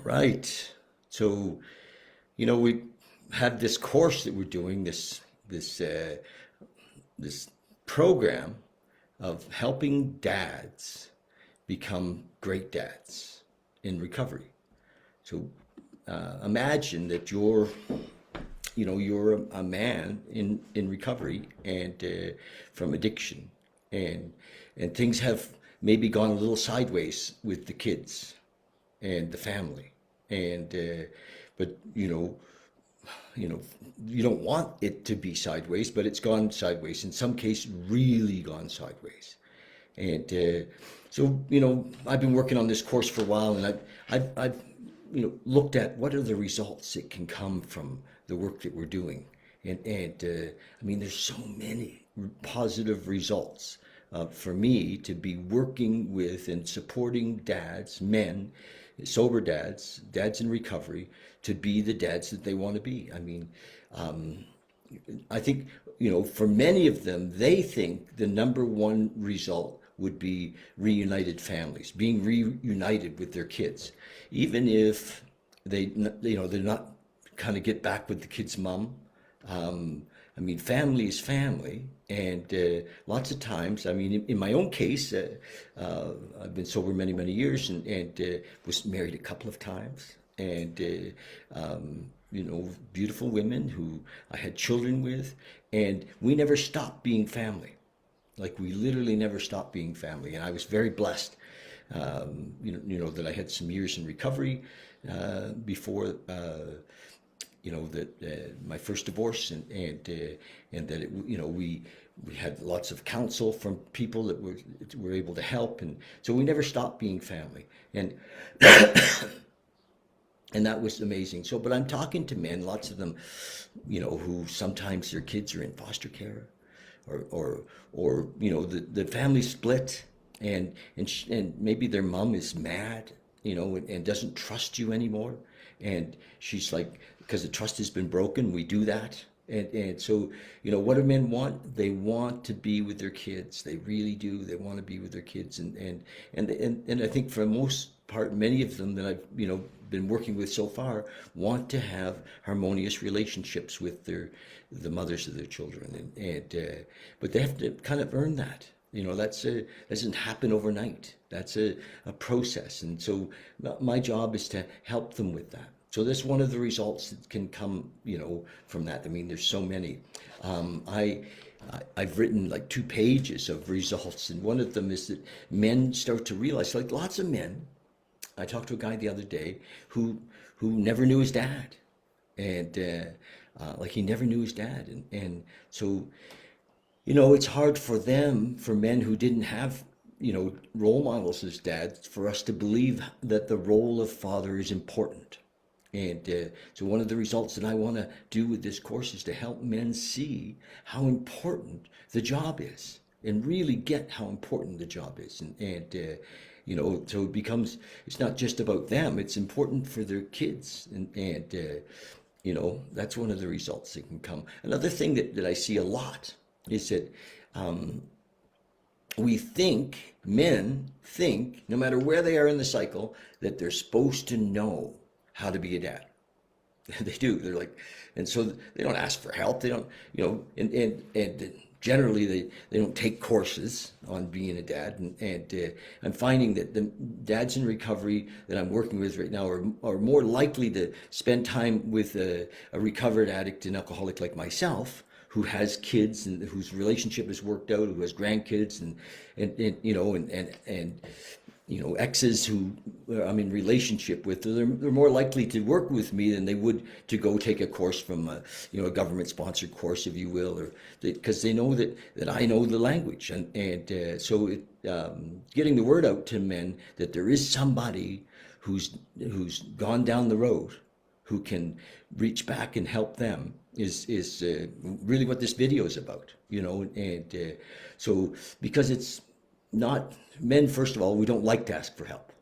Right. So, we have this course that we're doing, this program of helping dads become great dads in recovery. So, imagine that you're a man in recovery and from addiction, and things have maybe gone a little sideways with the kids and the family, and but you know you don't want it to be sideways, but it's gone sideways. In some cases, really gone sideways, and so I've been working on this course for a while, and I've looked at what are the results that can come from the work that we're doing, and I mean, there's so many positive results for me to be working with and supporting dads, men, sober dads, dads in recovery, to be the dads that they want to be. I mean, I think, for many of them, they think the number one result would be reunited families, being reunited with their kids, even if they're not kind of get back with the kid's mom. I mean, family is family, and lots of times, I mean, in my own case, I've been sober many, many years, and was married a couple of times, and beautiful women who I had children with, and we never stopped being family. Like, we literally never stopped being family, and I was very blessed. That I had some years in recovery before. That my first divorce, and that we had lots of counsel from people that were able to help, and so we never stopped being family, and and that was amazing. So, but I'm talking to men, lots of them, who sometimes their kids are in foster care, or the family split, and maybe their mom is mad, and doesn't trust you anymore, and she's like, because the trust has been broken, we do that. And so, what do men want? They want to be with their kids. They really do. They want to be with their kids. And I think for the most part, many of them that I've, been working with so far want to have harmonious relationships with the mothers of their children. But they have to kind of earn that. That doesn't happen overnight. That's a process. And so my job is to help them with that. So that's one of the results that can come, from that. I mean, there's so many. I've written like 2 pages of results, and one of them is that men start to realize, like lots of men. I talked to a guy the other day who never knew his dad, and like he never knew his dad, and so it's hard for them, for men who didn't have role models as dads, for us to believe that the role of father is important. And so one of the results that I want to do with this course is to help men see how important the job is, and really get how important the job is. So it becomes, it's not just about them, it's important for their kids. That's one of the results that can come. Another thing that I see a lot is that men think, no matter where they are in the cycle, that they're supposed to know how to be a dad. They do. They're like, and so they don't ask for help. They don't, and generally they don't take courses on being a dad. And I'm finding that the dads in recovery that I'm working with right now are more likely to spend time with a recovered addict and alcoholic like myself, who has kids and whose relationship has worked out, who has grandkids, and exes who I'm in relationship with. They're more likely to work with me than they would to go take a course from a government sponsored course, if you will, or because they know that I know the language, and so getting the word out to men that there is somebody who's gone down the road, who can reach back and help them, is really what this video is about, and so, because it's not, men, first of all, we don't like to ask for help,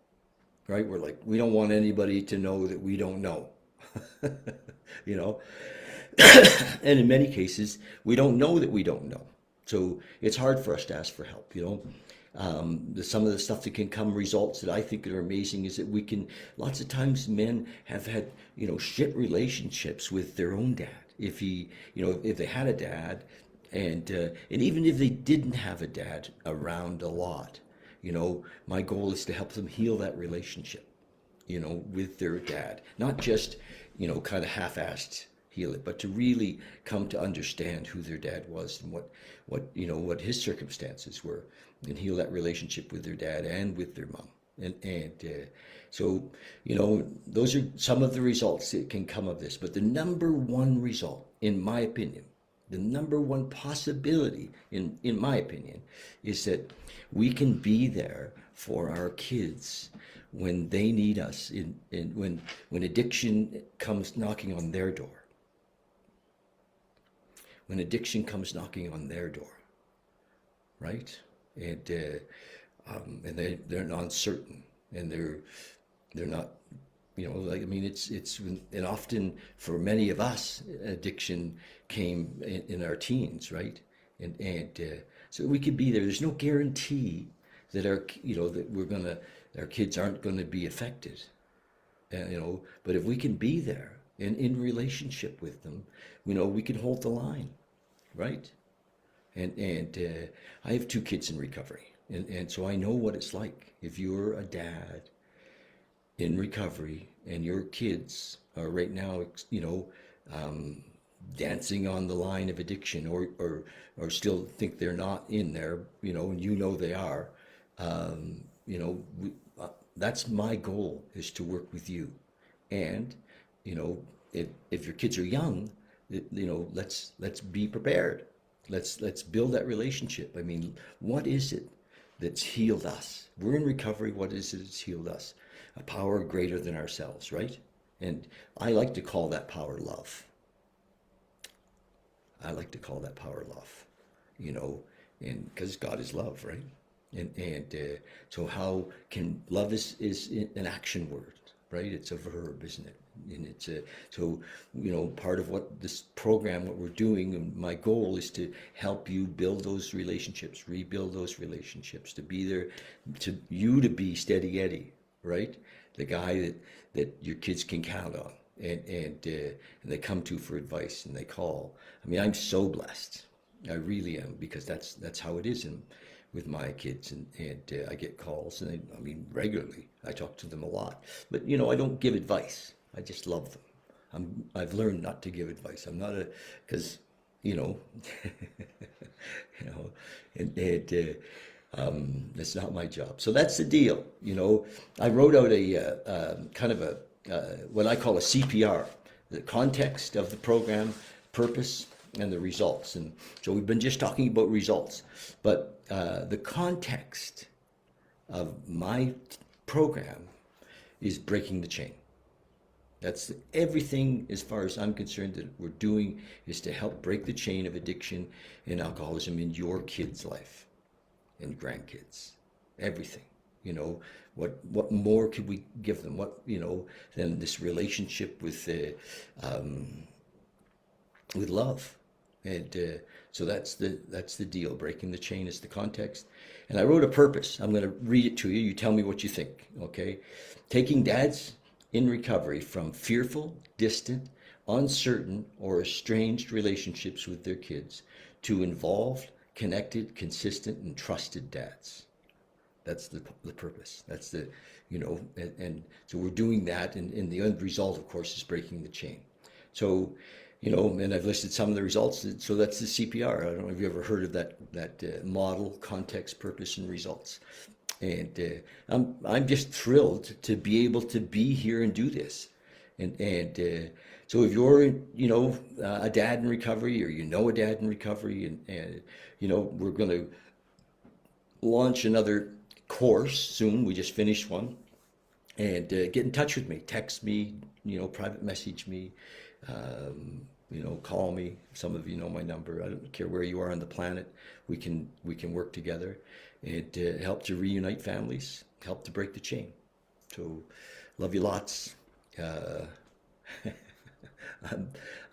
right? We're like, we don't want anybody to know that we don't know, you know, and in many cases, we don't know that we don't know. So it's hard for us to ask for help, Some of the stuff that can come results that I think are amazing is that we can, lots of times men have had, shit relationships with their own dad. If he, if they had a dad, and even if they didn't have a dad around a lot, my goal is to help them heal that relationship, with their dad. Not just, kind of half-assed heal it, but to really come to understand who their dad was and what his circumstances were, and heal that relationship with their dad and with their mom. So, those are some of the results that can come of this. But the number one result, in my opinion, the number one possibility, in my opinion, is that we can be there for our kids when they need us, when addiction comes knocking on their door. When addiction comes knocking on their door, right? And they're uncertain, and they're not, it's and often for many of us, addiction came in our teens, right? So we could be there. There's no guarantee that our kids aren't gonna be affected, but if we can be there and in relationship with them, we can hold the line, right? And I have two kids in recovery, and so I know what it's like. If you're a dad in recovery and your kids are right now, dancing on the line of addiction, or still think they're not in there, and they are, that's my goal, is to work with you. And if your kids are young, let's be prepared. Let's build that relationship. I mean, what is it that's healed us? We're in recovery. What is it that's healed us? A power greater than ourselves, right? And I like to call that power love. I like to call that power love, and because God is love, right? And so how can love is an action word, right? It's a verb, isn't it? And it's part of what this program, what we're doing, and my goal is to help you build those relationships, rebuild those relationships, to be there, to be Steady Eddie, right? The guy that your kids can count on, and they come to for advice, and they call. I mean, I'm so blessed. I really am, because that's how it is with my kids, and I get calls, and I mean, regularly. I talk to them a lot, but I don't give advice. I just love them. I've learned not to give advice. I'm not because that's not my job. So that's the deal. I wrote out a kind of a what I call a CPR, the context of the program, purpose, and the results. And so we've been just talking about results, but the context of my program is breaking the chain. That's everything, as far as I'm concerned, that we're doing is to help break the chain of addiction and alcoholism in your kids' life and grandkids. Everything. What more could we give them? Than this relationship with love. And so that's the deal. Breaking the chain is the context. And I wrote a purpose. I'm going to read it to you. You tell me what you think. Okay, taking dads in recovery from fearful, distant, uncertain, or estranged relationships with their kids to involved, connected, consistent, and trusted dads. That's the purpose. That's the, and so we're doing that, and the end result, of course, is breaking the chain. So, and I've listed some of the results. So that's the CPR. I don't know if you ever heard of that model, context, purpose, and results. And I'm just thrilled to be able to be here and do this. And so if you're a dad in recovery, or a dad in recovery, and we're going to launch another course soon. We just finished one. And get in touch with me. Text me, private message me, call me. Some of you know my number. I don't care where you are on the planet. We can work together and help to reunite families, help to break the chain. So, love you lots. I'm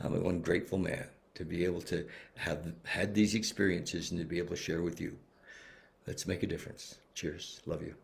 one grateful man to be able to have had these experiences and to be able to share with you. Let's make a difference. Cheers. Love you.